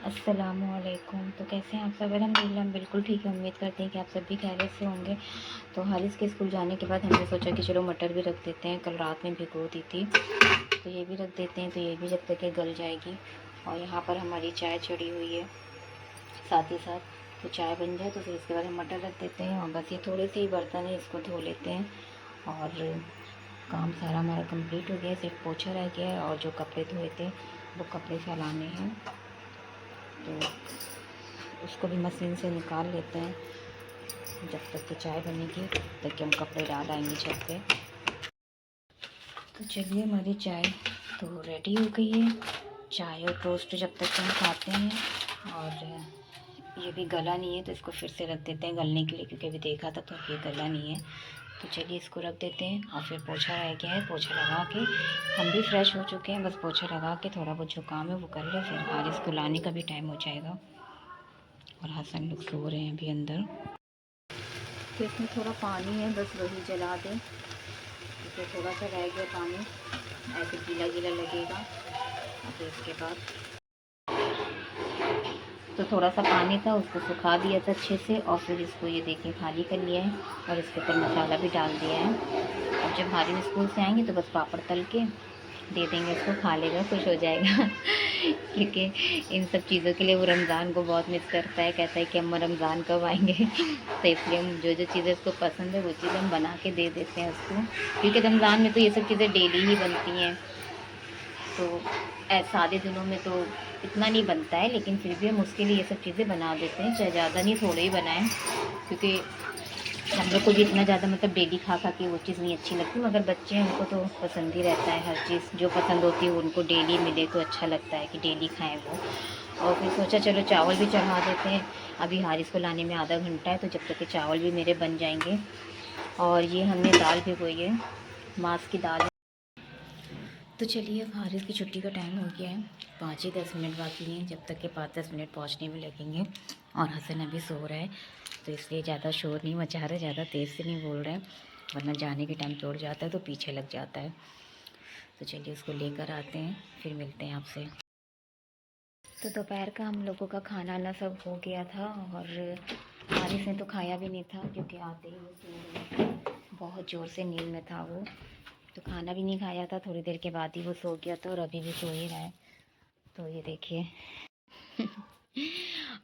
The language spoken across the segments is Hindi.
अस्सलामुअलैकुम। तो कैसे हैं आप सब? अल्हम्दुलिल्लाह हम बिल्कुल ठीक है। उम्मीद करते हैं कि आप सब भी खैरियत से होंगे। तो हारिस के स्कूल जाने के बाद हमने सोचा कि चलो मटर भी रख देते हैं, कल रात में भिगो दी थी तो ये भी रख देते हैं, तो ये भी जब तक ये गल जाएगी। और यहाँ पर हमारी चाय चढ़ी हुई है साथ ही साथ, तो चाय बन जाए तो फिर इसके बाद हम मटर रख देते हैं। और बस ये थोड़े से ही बर्तन है, इसको धो लेते हैं और काम सारा हमारा कंप्लीट हो गया है। सिर्फ पोछा रह गया है और जो कपड़े धोए थे वो कपड़े फैलाने हैं, तो उसको भी मशीन से निकाल लेते हैं। जब तक कि चाय बनेगी तब तक कि हम कपड़े डाल आएंगे छत पे। तो चलिए, हमारी चाय तो रेडी हो गई है। चाय और टोस्ट जब तक हम खाते हैं। और ये भी गला नहीं है तो इसको फिर से रख देते हैं गलने के लिए, क्योंकि अभी देखा था तो ये गला नहीं है। तो चलिए इसको रख देते हैं। और फिर पोछा रह गया है, पोछा लगा के हम भी फ्रेश हो चुके हैं। बस पोछा लगा के थोड़ा बहुत जो काम है वो कर ले, फिर हारिस को लाने का भी टाइम हो जाएगा। और हसन लोग सो रहे हैं अभी अंदर। तो इसमें थोड़ा पानी है, बस वही जला दें। इसमें थोड़ा सा रह गया पानी, ऐसे गीला गीला लगेगा। और फिर इसके बाद तो थोड़ा सा पानी था, उसको सुखा दिया था अच्छे से। और फिर इसको ये देखिए खाली कर लिया है और इसके ऊपर मसाला भी डाल दिया है। अब जब हारिस स्कूल से आएंगे तो बस पापड़ तल के दे देंगे, उसको खा लेगा, खुश हो जाएगा। क्योंकि इन सब चीज़ों के लिए वो रमज़ान को बहुत मिस करता है, कहता है कि अम्मा रमज़ान कब आएंगे। तो इसलिए हम जो जो चीज़ें उसको पसंद है वो चीज़ हम बना के दे देते हैं उसको, क्योंकि रमज़ान में तो ये सब चीज़ें डेली ही बनती हैं। तो सादे दिनों में तो इतना नहीं बनता है, लेकिन फिर भी हम उसके लिए ये सब चीज़ें बना देते हैं, चाहे ज़्यादा नहीं थोड़े ही बनाएं। क्योंकि हम लोग को भी इतना ज़्यादा मतलब डेली खा खा के वो चीज़ नहीं अच्छी लगती, मगर बच्चे हैं उनको तो पसंद ही रहता है, हर चीज़ जो पसंद होती है उनको डेली मिले तो अच्छा लगता है कि डेली खाएं वो। और फिर सोचा चलो चावल भी चढ़ा देते हैं। अभी हारिस को लाने में आधा घंटा है, तो जब तक के चावल भी मेरे बन जाएंगे। और ये हमने दाल भिगोई है, मास की दाल है। तो चलिए, अब हारिस की छुट्टी का टाइम हो गया है, 5 ही 10 मिनट बाकी हैं, जब तक के 5-10 मिनट पहुंचने में लगेंगे। और हसन अभी सो रहा है, तो इसलिए ज़्यादा शोर नहीं मचा रहे, ज़्यादा तेज़ से नहीं बोल रहे हैं, वरना जाने के टाइम तोड़ जाता है तो पीछे लग जाता है। तो चलिए उसको लेकर आते हैं, फिर मिलते हैं आपसे। तो दोपहर का हम लोगों का खाना ना सब हो गया था। और हारिस ने तो खाया भी नहीं था, क्योंकि आते ही वो सो गया, बहुत ज़ोर से नींद में था वो। तो खाना भी नहीं खाया था, थोड़ी देर के बाद ही वो सो गया था और अभी भी सो ही रहा है। तो ये देखिए।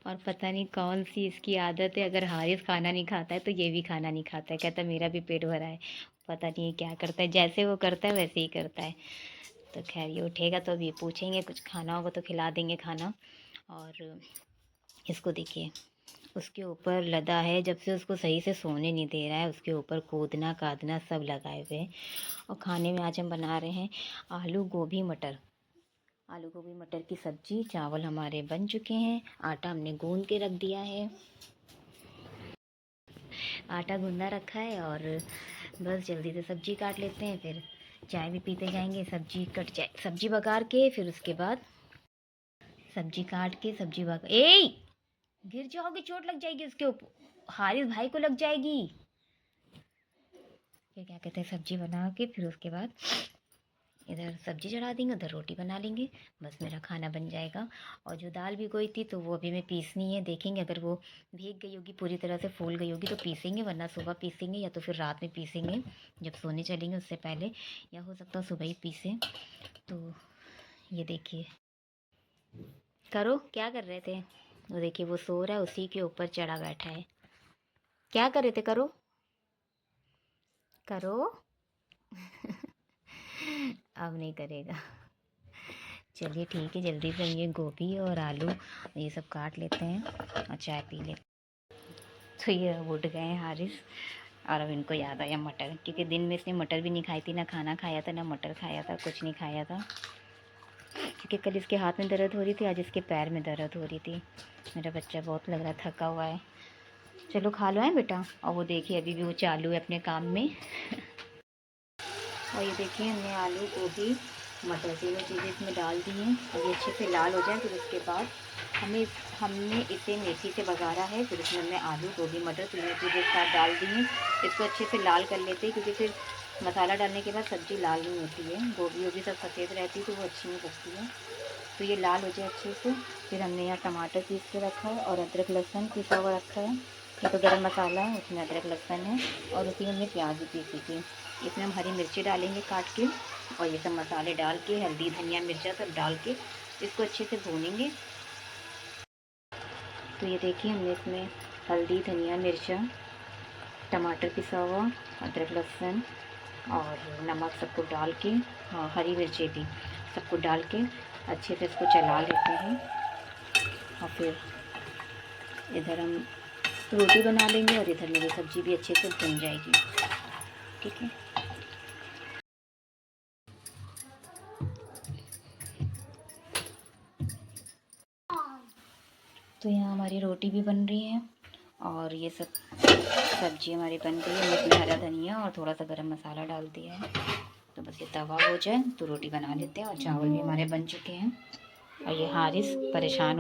और पता नहीं कौन सी इसकी आदत है, अगर हारिस खाना नहीं खाता है तो ये भी खाना नहीं खाता है, कहता है मेरा भी पेट भरा है। पता नहीं ये क्या करता है, जैसे वो करता है वैसे ही करता है। तो खैर, ये उठेगा तो अभी पूछेंगे, कुछ खाना होगा तो खिला देंगे खाना। और इसको देखिए, उसके ऊपर लदा है, जब से उसको सही से सोने नहीं दे रहा है, उसके ऊपर कूदना कादना सब लगाए हुए हैं। और खाने में आज हम बना रहे हैं आलू गोभी मटर। आलू गोभी मटर की सब्जी। चावल हमारे बन चुके हैं, आटा हमने गूंद के रख दिया है, आटा गूंदा रखा है। और बस जल्दी से सब्जी काट लेते हैं, फिर चाय भी पीते जाएंगे। सब्जी कट जाए, सब्जी बघार के फिर उसके बाद सब्जी काट के सब्जी बघार, गिर जाओगे, चोट लग जाएगी उसके ऊपर, हारिस भाई को लग जाएगी। फिर क्या कहते हैं, सब्जी बना के फिर उसके बाद इधर सब्जी चढ़ा देंगे, उधर रोटी बना लेंगे, बस मेरा खाना बन जाएगा। और जो दाल भिगोई थी तो वो अभी मैं पीसनी है, देखेंगे अगर वो भीग गई होगी, पूरी तरह से फूल गई होगी तो पीसेंगे, वरना सुबह पीसेंगे या तो फिर रात में पीसेंगे जब सोने चलेंगे उससे पहले, या हो सकता है सुबह ही पीसें। तो ये देखिए, करो क्या कर रहे थे, वो देखिए वो सो रहा है, उसी के ऊपर चढ़ा बैठा है। क्या कर रहे थे, करो करो। अब नहीं करेगा। चलिए ठीक है, जल्दी से ये गोभी और आलू ये सब काट लेते हैं और चाय पी लेते हैं। तो ये अब उठ गए हैं हारिस, और अब इनको याद आया मटर, क्योंकि दिन में इसने मटर भी नहीं खाई थी, ना खाना खाया था ना मटर खाया था, कुछ नहीं खाया था। क्योंकि कल इसके हाथ में दर्द हो रही थी, आज इसके पैर में दर्द हो रही थी। मेरा बच्चा बहुत लग रहा थका हुआ है। चलो खा लो है बेटा। और वो देखिए अभी भी वो चालू है अपने काम में। और ये देखिए, हमने आलू गोभी मटर तीनों चीज़ें इसमें डाल दी हैं। अब ये अच्छे से लाल हो जाए, फिर उसके बाद हमने इसे मेथी से बघारा है, फिर इसमें हमने आलू गोभी मटर तीनों चीज़ें एक साथ डाल दी हैं। इसको अच्छे से लाल कर लेते हैं, क्योंकि फिर मसाला डालने के बाद सब्ज़ी लाल नहीं होती है, गोभी वोभी सब सफ़ेद रहती है तो वो अच्छी नहीं लगती है। तो ये लाल हो जाए अच्छे से। फिर हमने यहाँ टमाटर पीस के रखा है और अदरक लहसुन पिसा हुआ रखा है। ये तो गरम मसाला है, उसमें अदरक लहसुन है और उसी में हमने प्याज भी पीसी थी। इसमें हम हरी मिर्ची डालेंगे काट के और ये सब मसाले डाल के हल्दी धनिया मिर्चा सब डाल के इसको अच्छे से भूनेंगे। तो ये देखिए हमने इसमें हल्दी धनिया मिर्चा टमाटर पिसा हुआ अदरक लहसुन और नमक सबको डाल के, हाँ हरी मिर्ची भी सबको डाल के अच्छे से इसको चला लेते हैं। और फिर इधर हम रोटी बना लेंगे और इधर मेरी सब्ज़ी भी अच्छे से भुन जाएगी। ठीक है। तो यहाँ हमारी रोटी भी बन रही है और ये सब सब्ज़ी हमारी बन गई है। इसमें हरा धनिया और थोड़ा सा गरम मसाला डाल दिया है। तो बस ये तवा हो जाए तो रोटी बना लेते हैं और चावल भी हमारे बन चुके हैं। और ये हारिस परेशान